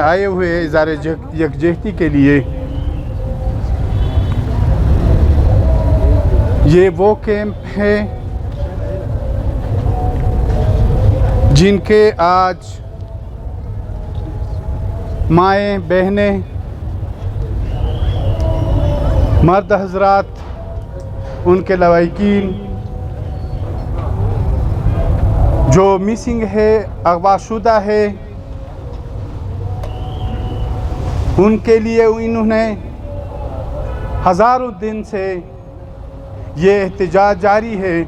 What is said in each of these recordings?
آئے ہوئے اظہار یکجہتی کے لیے۔ یہ وہ کیمپ ہیں جن کے آج مائیں بہنیں مرد حضرات ان کے لواحقین جو مسنگ ہے اغوا شدہ ہے ان کے لیے انہوں نے ہزاروں دن سے یہ احتجاج جاری ہے۔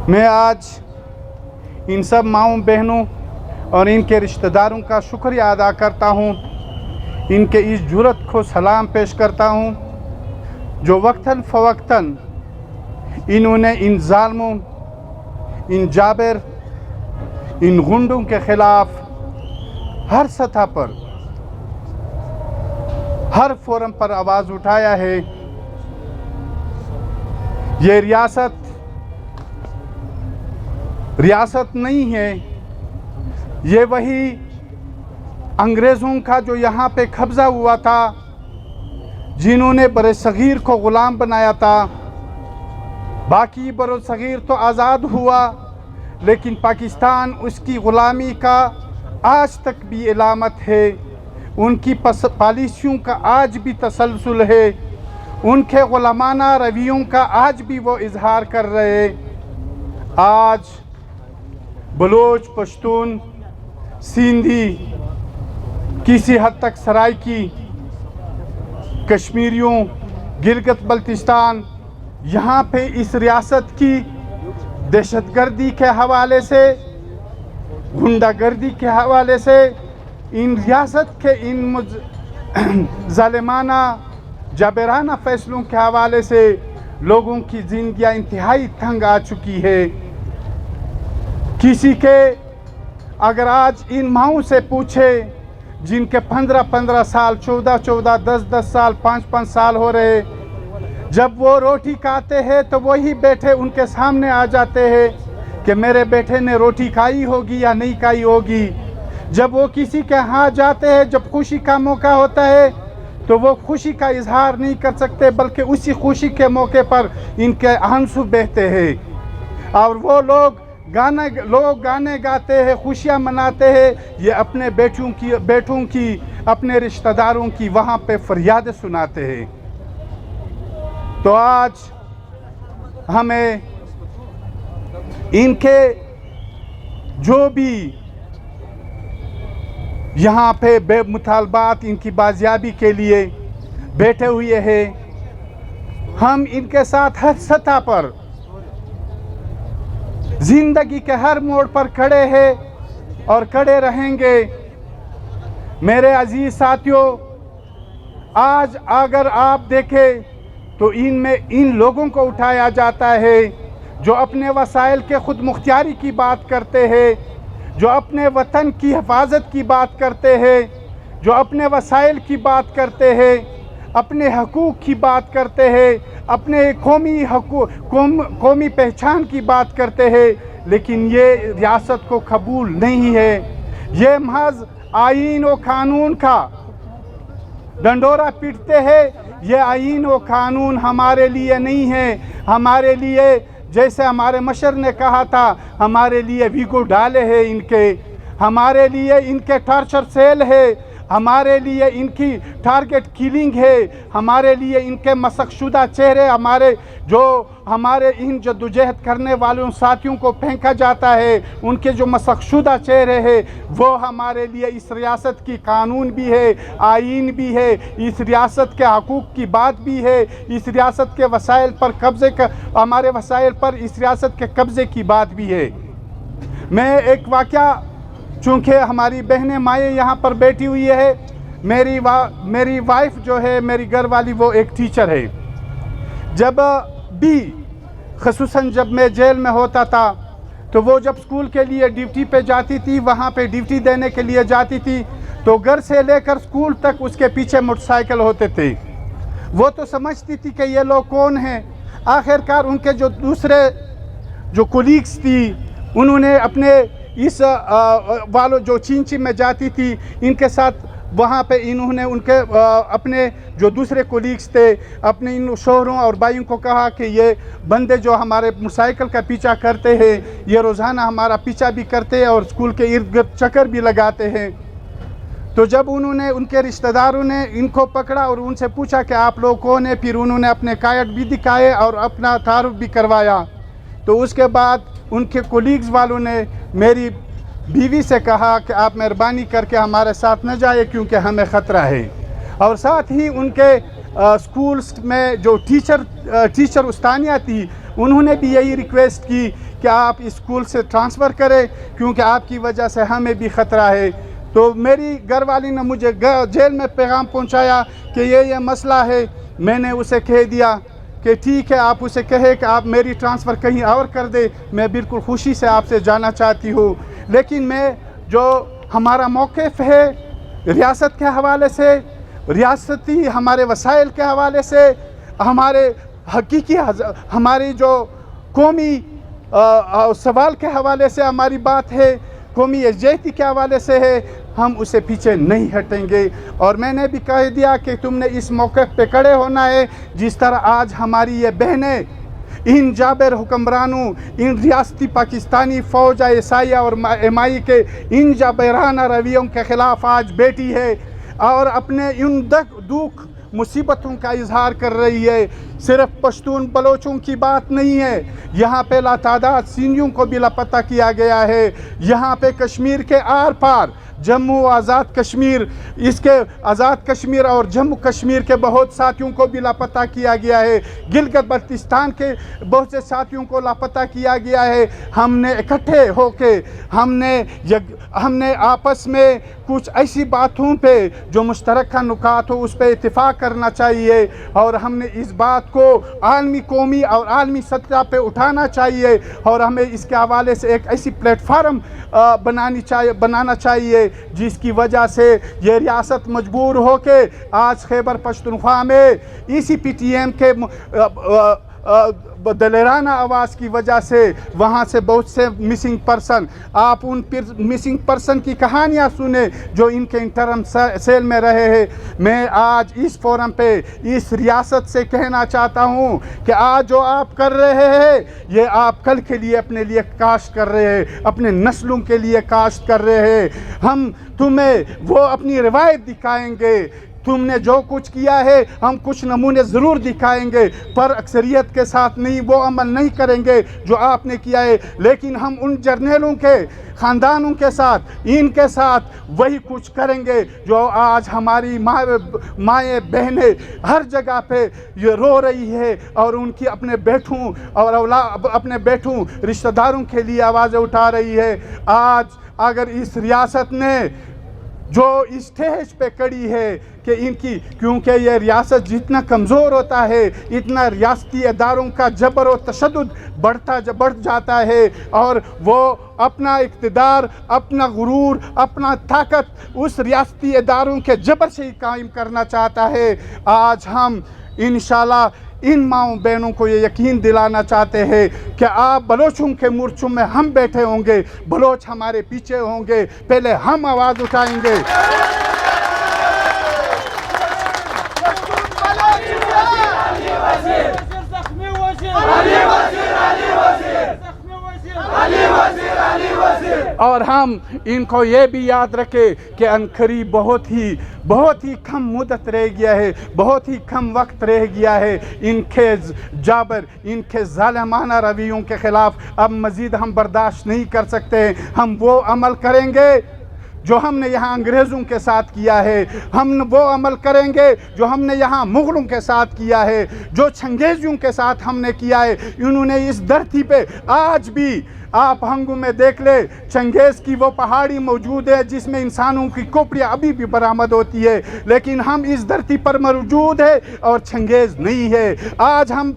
میں آج ان سب ماؤں بہنوں اور ان کے رشتہ داروں کا شکریہ ادا کرتا ہوں، ان کے اس جرأت کو سلام پیش کرتا ہوں جو وقتاً فوقتاً انہوں نے ان ظالموں، ان جابر، ان غنڈوں کے خلاف ہر سطح پر، ہر فورم پر آواز اٹھایا ہے۔ یہ ریاست نہیں ہے، یہ وہی انگریزوں کا جو یہاں پہ قبضہ ہوا تھا، جنہوں نے بر صغیر کو غلام بنایا تھا۔ باقی بر صغیر تو آزاد ہوا، لیکن پاکستان اس کی غلامی کا آج تک بھی علامت ہے، ان کی پالیسیوں کا آج بھی تسلسل ہے، ان کے غلامانہ رویوں کا آج بھی وہ اظہار کر رہے۔ آج بلوچ، پشتون، سندھی، کسی حد تک سرائکی، کشمیریوں، گلگت بلتستان، یہاں پہ اس ریاست کی دہشت گردی کے حوالے سے، غنڈہ گردی کے حوالے سے، ان ریاست کے ان ظالمانہ جابرانہ فیصلوں کے حوالے سے لوگوں کی زندگیاں انتہائی تنگ آ چکی ہے۔ کسی کے اگر آج ان ماؤں سے پوچھے جن کے 15 سال، 14 10 سال، 5 سال ہو رہے، جب وہ روٹی کھاتے ہیں تو وہی بیٹے ان کے سامنے آ جاتے ہیں کہ میرے بیٹے نے روٹی کھائی ہوگی یا نہیں کھائی ہوگی۔ جب وہ کسی کے ہاں جاتے ہیں، جب خوشی کا موقع ہوتا ہے تو وہ خوشی کا اظہار نہیں کر سکتے، بلکہ اسی خوشی کے موقع پر ان کے آنسو بہتے ہیں، اور وہ لوگ گانے گاتے ہیں، خوشیاں مناتے ہیں، یہ اپنے بیٹوں کی، اپنے رشتہ داروں کی وہاں پہ فریادیں سناتے ہیں۔ تو آج ہمیں ان کے جو بھی یہاں پہ بے مطالبات ان کی بازیابی کے لیے بیٹھے ہوئے ہیں، ہم ان کے ساتھ ہر سطح پر زندگی کے ہر موڑ پر کھڑے ہیں اور کھڑے رہیں گے۔ میرے عزیز ساتھیوں، آج اگر آپ دیکھیں تو ان لوگوں کو اٹھایا جاتا ہے جو اپنے وسائل کے خود مختاری کی بات کرتے ہیں، جو اپنے وطن کی حفاظت کی بات کرتے ہیں، جو اپنے وسائل کی بات کرتے ہیں، اپنے حقوق کی بات کرتے ہیں، اپنے قومی پہچان کی بات کرتے ہیں، لیکن یہ ریاست کو قبول نہیں ہے۔ یہ محض آئین و قانون کا ڈنڈورا پیٹتے ہیں۔ یہ آئین و قانون ہمارے لیے نہیں ہے، ہمارے لیے جیسے ہمارے مشر نے کہا تھا، ہمارے لیے ویگو ڈالے ہیں ان کے، ہمارے لیے ان کے ٹارچر سیل ہے، ہمارے لیے ان کی ٹارگٹ کلنگ ہے، ہمارے لیے ان کے مسخ شدہ چہرے ہمارے ان جدوجہد کرنے والوں ساتھیوں کو پھینکا جاتا ہے، ان کے جو مسخ شدہ چہرے ہیں وہ ہمارے لیے اس ریاست کی قانون بھی ہے، آئین بھی ہے، اس ریاست کے حقوق کی بات بھی ہے، اس ریاست کے وسائل پر ہمارے وسائل پر اس ریاست کے قبضے کی بات بھی ہے۔ میں ایک واقعہ، چونکہ ہماری بہنیں مائیں یہاں پر بیٹھی ہوئی ہے، میری وائف جو ہے، میری گھر والی، وہ ایک ٹیچر ہے۔ جب بھی خصوصاً جب میں جیل میں ہوتا تھا تو وہ جب اسکول کے لیے ڈیوٹی پہ جاتی تھی، وہاں پہ ڈیوٹی دینے کے لیے جاتی تھی تو گھر سے لے کر اسکول تک اس کے پیچھے موٹر سائیکل ہوتے تھے۔ وہ تو سمجھتی تھی کہ یہ لوگ کون ہیں۔ آخر کار ان کے جو دوسرے جو کولیگز تھی، انہوں نے اپنے इस वालों जो चींची में जाती थी इनके साथ वहाँ पे इन्होंने उनके अपने जो दूसरे कोलीग्स थे अपने इन शोहरों और भाइयों को कहा कि ये बंदे जो हमारे मोटरसाइकिल का पीछा करते हैं ये रोज़ाना हमारा पीछा भी करते हैं और स्कूल के इर्द गिर्द चक्कर भी लगाते हैं। तो जब उन्होंने उनके रिश्तेदारों ने इनको पकड़ा और उनसे पूछा कि आप लोग कौन हैं, फिर उन्होंने अपने कार्ड भी दिखाए और अपना तारुफ भी करवाया। तो उसके बाद उनके कोलीग्स वालों ने मेरी बीवी से कहा कि आप मेहरबानी करके हमारे साथ न जाए क्योंकि हमें ख़तरा है। और साथ ही उनके स्कूल्स में जो टीचर उस्तानिया थी उन्होंने भी यही रिक्वेस्ट की कि आप इस स्कूल से ट्रांसफ़र करें क्योंकि आपकी वजह से हमें भी ख़तरा है। तो मेरी घर वाली ने मुझे जेल में पैगाम पहुंचाया कि ये मसला है। मैंने उसे कह दिया कि ठीक है, आप उसे कहे कि आप मेरी ट्रांसफ़र कहीं और कर दे, मैं बिल्कुल खुशी से आपसे जाना चाहती हूँ। लेकिन मैं जो हमारा मौक़िफ़ है रियासत के हवाले से, रियासती हमारे वसाइल के हवाले से, हमारे हकीकी हमारी जो कौमी सवाल के हवाले से हमारी बात है, कौमी यकजहती के हवाले से है, हम उसे पीछे नहीं हटेंगे। और मैंने भी कह दिया कि तुमने इस मौके पे खड़े होना है। जिस तरह आज हमारी ये बहनें इन जाबिर हुक्मरानों, इन रियासती पाकिस्तानी फ़ौज एसाइया और एमाई के इन जाबिराना रवैयों के ख़िलाफ़ आज बैठी है और अपने इन दुख मुसीबतों का इजहार कर रही है। सिर्फ पश्तून बलोचों की बात नहीं है, यहाँ पे लातादाद सिंधियों को भी लापता किया गया है। यहाँ पे कश्मीर के आर पार जम्मू आज़ाद कश्मीर, इसके आज़ाद कश्मीर और जम्मू कश्मीर के बहुत साथियों को भी लापता किया गया है। गिलगित बल्तिस्तान के बहुत से साथियों को लापता किया गया है। हमने इकट्ठे होके हमने आपस में कुछ ऐसी बातों पे जो मुश्तरका नुकात हो उस पर इत्तिफाक करना चाहिए और हमने इस बात को आलमी, कौमी और आलमी सतह पे उठाना चाहिए और हमें इसके हवाले से एक ऐसी प्लेटफार्म बनाना चाहिए जिसकी वजह से ये रियासत मजबूर हो के आज खैबर पख्तूनख्वा में इसी PTM के दलेराना आवाज़ की वजह से वहाँ से बहुत से मिसिंग पर्सन, आप उन मिसिंग पर्सन की कहानियाँ सुने जो इनके इंटरम सेल में रहे हैं। मैं आज इस फोरम पे इस रियासत से कहना चाहता हूँ कि आज जो आप कर रहे हैं ये आप कल के लिए अपने लिए काश्त कर रहे हैं, अपने नस्लों के लिए काश्त कर रहे हैं। हम तुम्हें वो अपनी रिवायत दिखाएंगे, तुमने जो कुछ किया है हम कुछ नमूने ज़रूर दिखाएंगे पर अक्सरियत के साथ नहीं, वो अमल नहीं करेंगे जो आपने किया है। लेकिन हम उन जर्नलों के ख़ानदानों के साथ, इनके साथ वही कुछ करेंगे जो आज हमारी माएँ बहनें हर जगह पे ये रो रही है और उनकी अपने बेटों और अपने बेटों रिश्तेदारों के लिए आवाज़ें उठा रही है। आज अगर इस रियासत ने जो स्टेज पे खड़ी है कि इनकी, क्योंकि ये रियासत जितना कमज़ोर होता है इतना रियासती इदारों का जबर और तशद्दुद बढ़ जाता है और वो अपना इक़्तिदार, अपना गुरूर, अपना ताकत उस रियासती इदारों के जबर से ही कायम करना चाहता है। आज हम इंशाल्लाह इन माँओं बहनों को ये यकीन दिलाना चाहते हैं कि आप बलोचों के मोर्चों में हम बैठे होंगे, बलोच हमारे पीछे होंगे, पहले हम आवाज़ उठाएंगे। और हम इनको ये भी याद रखें कि अनकरीब बहुत ही कम मुद्दत रह गया है, बहुत ही कम वक्त रह गया है इनके जाबर, इनके ज़ालिमाना रवैयों के ख़िलाफ़ अब मज़ीद हम बर्दाश्त नहीं कर सकते। हम वो अमल करेंगे जो हमने यहाँ अंग्रेज़ों के साथ किया है, हम वो अमल करेंगे जो हमने यहाँ मुग़लों के साथ किया है, जो चंगेज़ियों के साथ हमने किया है। इन्होंने इस धरती पे आज भी आप हंगू में देख ले, चंगेज़ की वो पहाड़ी मौजूद है जिसमें इंसानों की खोपड़ियाँ अभी भी बरामद होती है, लेकिन हम इस धरती पर मौजूद है और चंगेज़ नहीं है। आज हम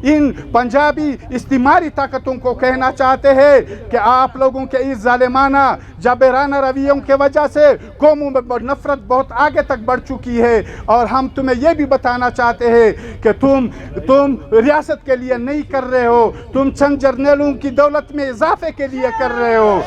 इन पंजाबी इस्तिमारी ताकतों को कहना चाहते हैं कि आप लोगों के इस ज़ालिमाना जाबिराना वराना रवैयों के वजह से कौमों में नफरत बहुत आगे तक बढ़ चुकी है। और हम तुम्हें यह भी बताना चाहते हैं कि तुम रियासत के लिए नहीं कर रहे हो, तुम चंद जर्नलों की दौलत में इजाफे के लिए कर रहे हो।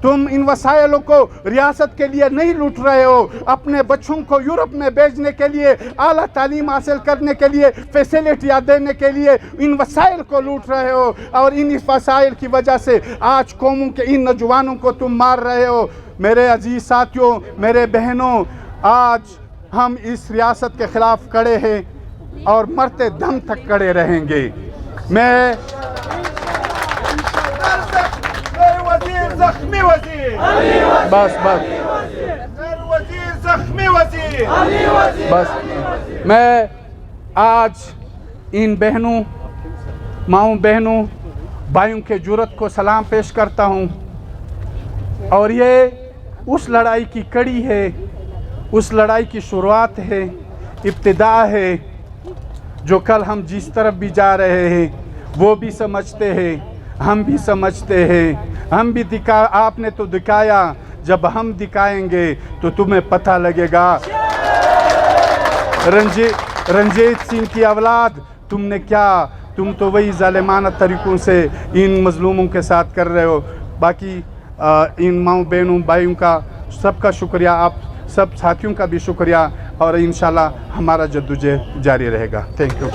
तुम इन वसाइलों को रियासत के लिए नहीं लूट रहे हो, अपने बच्चों को यूरोप में भेजने के लिए, आला तालीम हासिल करने के लिए, फैसिलिटियाँ देने के लिए इन वसाइल को लूट रहे हो। और इन वसाइल की वजह से आज कौमों के इन नौजवानों को तुम मार रहे हो। मेरे अजीज साथियों, मेरे बहनों, आज हम इस रियासत के खिलाफ खड़े हैं और मरते दम तक खड़े रहेंगे। मैं زخمی وزیر بس وزیر زخمی وزیر بس میں آج ان بہنوں، ماؤں بہنوں، بھائیوں کے جرأت کو سلام پیش کرتا ہوں۔ اور یہ اس لڑائی کی کڑی ہے، اس لڑائی کی شروعات ہے، ابتدا ہے، جو کل ہم جس طرف بھی جا رہے ہیں وہ بھی سمجھتے ہیں، ہم بھی سمجھتے ہیں، ہم بھی آپ نے تو دکھایا، جب ہم دکھائیں گے تو تمہیں پتہ لگے گا۔ رنجیت سنگھ کی اولاد، تم نے کیا، تم تو وہی ظالمانہ طریقوں سے ان مظلوموں کے ساتھ کر رہے ہو۔ باقی ان ماؤں بہنوں بھائیوں کا سب کا شکریہ، آپ سب ساتھیوں کا بھی شکریہ، اور انشاءاللہ ہمارا جدوجہد جاری رہے گا۔ Thank you.